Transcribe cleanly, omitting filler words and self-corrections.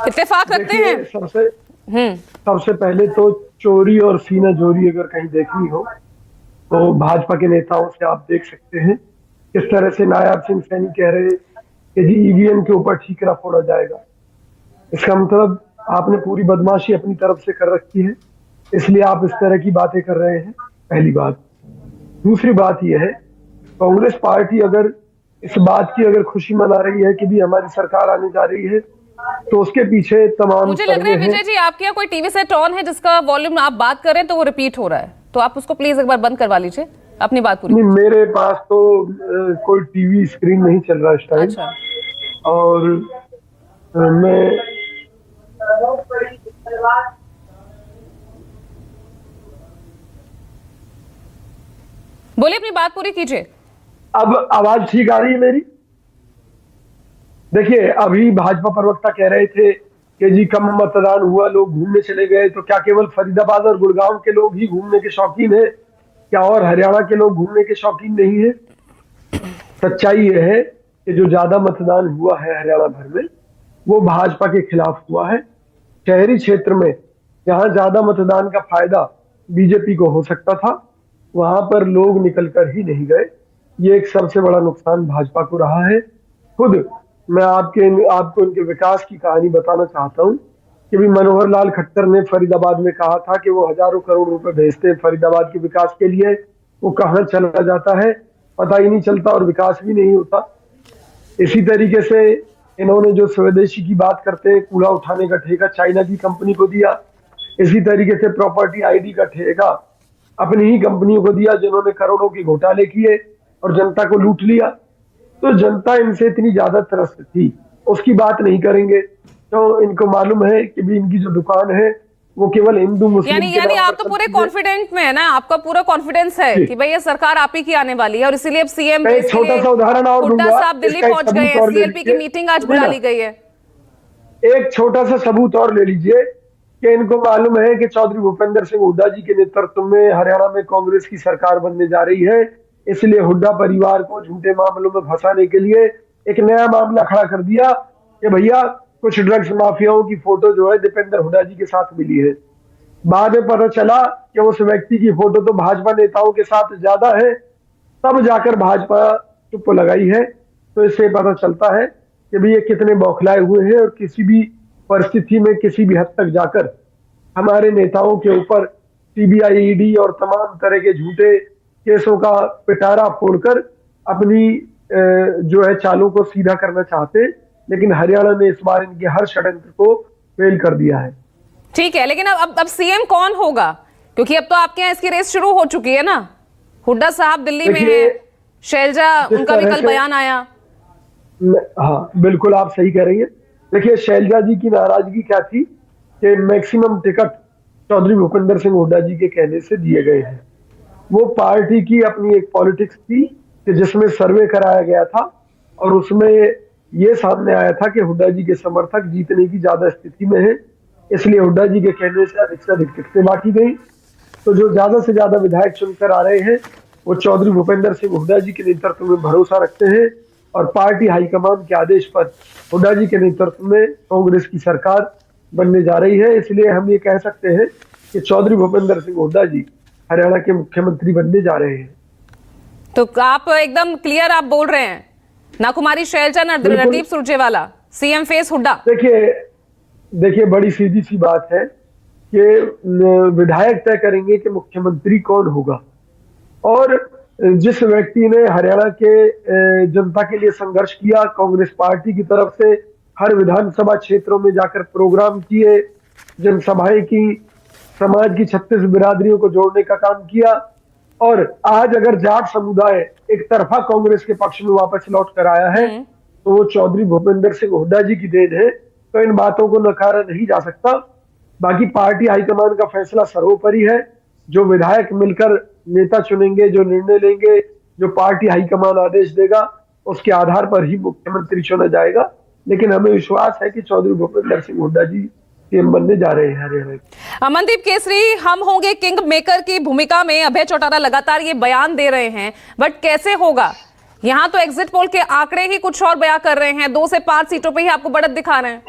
इत्तेफाक रखते हैं। सबसे पहले तो चोरी और सीना जोरी अगर कहीं देखनी हो तो भाजपा के नेताओं से आप देख सकते हैं किस तरह से नायाब सिंह सैनी कह रहे हैं कि जी ईवीएम के ऊपर ठीकरा फोड़ा जाएगा। इसका मतलब आपने पूरी बदमाशी अपनी तरफ से कर रखी है, इसलिए आप इस तरह की बातें कर रहे हैं। पहली बात। दूसरी बात यह है, कांग्रेस पार्टी अगर इस बात की अगर खुशी मना रही है कि भी हमारी सरकार आने जा रही है, तो उसके पीछे तमाम मुझे लग रहा है विजय जी आपके यहाँ कोई टीवी सेट ऑन है जिसका वॉल्यूम आप बात कर रहे हैं तो वो रिपीट हो रहा है, तो आप उसको प्लीज एक बार बंद करवा लीजिए, अपनी बात पूरी। नहीं, मेरे पास तो कोई टीवी स्क्रीन नहीं चल रहा इस टाइम। अच्छा। और मैं बोलिए, अपनी बात पूरी कीजिए। अब आवाज ठीक आ रही है मेरी? देखिए, अभी भाजपा प्रवक्ता कह रहे थे कि जी कम मतदान हुआ, लोग घूमने चले गए, तो क्या केवल फरीदाबाद और गुड़गांव के लोग ही घूमने के शौकीन है क्या, और हरियाणा के लोग घूमने के शौकीन नहीं है? सच्चाई यह है कि जो ज्यादा मतदान हुआ है हरियाणा भर में वो भाजपा के खिलाफ हुआ है। शहरी क्षेत्र में जहां ज्यादा मतदान का फायदा बीजेपी को हो सकता था वहां पर लोग निकलकर ही नहीं गए। ये एक सबसे बड़ा नुकसान भाजपा को रहा है। खुद मैं आपको इनके विकास की कहानी बताना चाहता हूँ कि भी मनोहर लाल खट्टर ने फरीदाबाद में कहा था कि वो हजारों करोड़ रुपए भेजते हैं फरीदाबाद के विकास के लिए, वो कहाँ चला जाता है पता ही नहीं चलता और विकास भी नहीं होता। इसी तरीके से इन्होंने जो स्वदेशी की बात करते हैं, कूड़ा उठाने का ठेका चाइना की कंपनी को दिया। इसी तरीके से प्रॉपर्टी आईडी का ठेका अपनी ही कंपनियों को दिया जिन्होंने करोड़ों के घोटाले किए और जनता को लूट लिया। तो जनता इनसे इतनी ज्यादा त्रस्त थी, उसकी बात नहीं करेंगे। तो इनको मालूम है कि भी इनकी जो दुकान है वो केवल हिंदू मुस्लिम यानी आप तो पूरे कॉन्फिडेंट में है ना, आपका पूरा कॉन्फिडेंस है कि भाई ये सरकार आप ही की आने वाली है और इसीलिए अब सीएम एक छोटा सा उदाहरण और हुड्डा साहब दिल्ली पहुंच गए हैं, सीएलपी की मीटिंग आज बुला ली गई है। एक छोटा सा सबूत और ले लीजिए कि इनको मालूम है कि चौधरी भूपेंद्र सिंह हुड्डा जी के नेतृत्व में हरियाणा में कांग्रेस की सरकार बनने जा रही है, इसलिए हुड्डा परिवार को झूठे मामलों में फंसाने के लिए एक नया मामला खड़ा कर दिया कि भैया कुछ ड्रग्स माफियाओं की फोटो जो है दीपेंद्र हुड्डा जी के साथ मिली है। बाद में पता चला कि उस व्यक्ति की फोटो तो भाजपा नेताओं के साथ ज्यादा है, तब जाकर भाजपा चुप लगाई है। तो इससे पता चलता है कि भी ये कितने बौखलाए हुए हैं और किसी भी परिस्थिति में किसी भी हद तक जाकर हमारे नेताओं के ऊपर सीबीआई, ईडी और तमाम तरह के झूठे केसों का पिटारा फोड़कर अपनी जो है चालों को सीधा करना चाहते, लेकिन हरियाणा ने इस बार इनके हर षड्यंत्र को फेल कर दिया है। ठीक है, लेकिन अब सीएम कौन होगा, क्योंकि अब तो आपके यहाँ इसकी रेस शुरू हो चुकी है ना। हुड्डा साहब दिल्ली में है, शैलजा उनका भी कल बयान आया। हाँ बिल्कुल, आप सही कह रही है। देखिए, शैलजा जी की नाराजगी क्या थी कि मैक्सिमम टिकट चौधरी भूपेंद्र सिंह हुड्डा जी के कहने से दिए गए हैं। वो पार्टी की अपनी एक पॉलिटिक्स थी कि जिसमें सर्वे कराया गया था और उसमें ये सामने आया था कि हुड्डा जी के समर्थक जीतने की ज्यादा स्थिति में है, इसलिए हुड्डा जी के कहने से अधिक टिकटें बांटी गई। तो जो ज्यादा से ज्यादा विधायक चुनकर आ रहे हैं वो चौधरी भूपेंद्र सिंह हुड्डा जी के नेतृत्व में भरोसा रखते हैं और पार्टी हाईकमान के आदेश पर हुड्डा जी के नेतृत्व में कांग्रेस की सरकार बनने जा रही है। इसलिए हम ये कह सकते हैं कि चौधरी भूपेंद्र सिंह हुड्डा जी हरियाणा के मुख्यमंत्री बनने जा रहे हैं। तो आप एकदम क्लियर आप बोल रहे हैं, ना कुमारी शैलजा ना रणदीप सुरजेवाला, सीएम फेस हुड्डा। देखिए बड़ी सीधी सी बात है कि विधायक तय करेंगे कि मुख्यमंत्री कौन होगा, और जिस व्यक्ति ने हरियाणा के जनता के लिए संघर्ष किया, कांग्रेस पार्टी की तरफ से हर विधानसभा क्षेत्रों में जाकर प्रोग्राम किए, जनसभाएं की, समाज की 36 बिरादरियों को जोड़ने का काम किया, और आज अगर जाट समुदाय एक तरफा कांग्रेस के पक्ष में वापस लौट कर आया है तो वो चौधरी भूपेंद्र सिंह हुड्डा जी की देन है। तो इन बातों को नकारा नहीं जा सकता। बाकी पार्टी हाईकमान का फैसला सर्वोपरि है। जो विधायक मिलकर नेता चुनेंगे, जो निर्णय लेंगे, जो पार्टी हाईकमान आदेश देगा, उसके आधार पर ही मुख्यमंत्री चुना जाएगा। लेकिन हमें विश्वास है कि चौधरी भूपेंद्र सिंह हुड्डा जी सीएम बनने जा रहे हैं हरियाणा। अमनदीप केसरी, हम होंगे किंग मेकर की भूमिका में अभय चौटाला लगातार ये बयान दे रहे हैं, बट कैसे होगा? यहाँ तो एग्जिट पोल के आंकड़े ही कुछ और बयां कर रहे हैं, 2 से 5 सीटों पे ही आपको बढ़त दिखा रहे हैं।